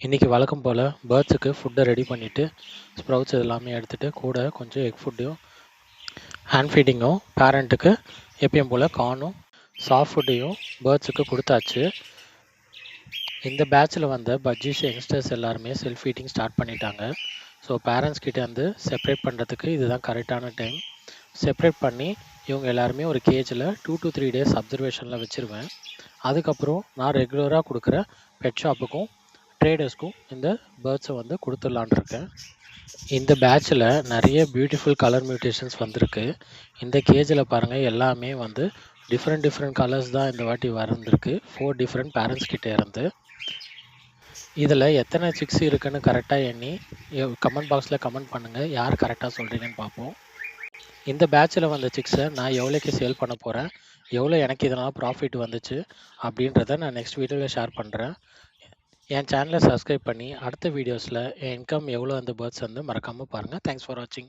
இன்றைக்கி வழக்கம் போல் பேர்ட்ஸுக்கு ஃபுட்டை ரெடி பண்ணிவிட்டு ஸ்ப்ரவுட்ஸ் எல்லாமே எடுத்துகிட்டு கூட கொஞ்சம் எக் ஃபுட்டையும் ஹேண்ட் ஃபீடிங்கும் பேரண்ட்டுக்கு எப்பயும் போல் கார்னும் சாஃப்ட் ஃபுட்டையும் பேர்ட்ஸுக்கு கொடுத்தாச்சு. இந்த பேட்சில் வந்த பஜ்ஜீஸ் யங்ஸ்டர்ஸ் எல்லாருமே செல்ஃப் ஃபீடிங் ஸ்டார்ட் பண்ணிட்டாங்க. ஸோ பேரண்ட்ஸ் கிட்டே வந்து செப்பரேட் பண்ணுறதுக்கு இதுதான் கரெக்டான டைம். செப்பரேட் பண்ணி இவங்க எல்லாருமே ஒரு கேஜில் 2 to 3 days அப்சர்வேஷனில் வச்சுருவேன். அதுக்கப்புறம் நான் ரெகுலராக கொடுக்குற பெட் ஷாப்புக்கும் ட்ரேடர்ஸ்க்கும் இந்த பேர்ட்ஸை வந்து கொடுத்துடலான் இருக்கேன். இந்த பேட்சில் நிறைய பியூட்டிஃபுல் கலர் மியூட்டேஷன்ஸ் வந்திருக்கு. இந்த கேஜில் பாருங்கள், எல்லாமே வந்து டிஃப்ரெண்ட் கலர்ஸ் தான் இந்த வாட்டி வந்திருக்கு. 4 டிஃப்ரெண்ட் பேரண்ட்ஸ் கிட்டே இருந்து. இதில் எத்தனை சிக்ஸ் இருக்குன்னு கரெக்டாக எண்ணி கமெண்ட் பாக்ஸில் கமெண்ட் பண்ணுங்கள், யார் கரெக்டாக சொல்கிறீங்கன்னு பார்ப்போம். இந்த பேட்சில் வந்த சிக்ஸை நான் எவ்வளோக்கு சேல் பண்ண போகிறேன், எவ்வளோ எனக்கு இதனால் ப்ராஃபிட் வந்துச்சு அப்படின்றத நான் நெக்ஸ்ட் வீடியோவில் ஷேர் பண்ணுறேன். என் சேனலை சப்ஸ்கிரைப் பண்ணி அடுத்த வீடியோஸில் என் இன்கம் எவ்வளோ அந்த பேர்ட்ஸ் வந்து மறக்காமல் பாருங்கள். தேங்க்ஸ் ஃபார் வாட்சிங்.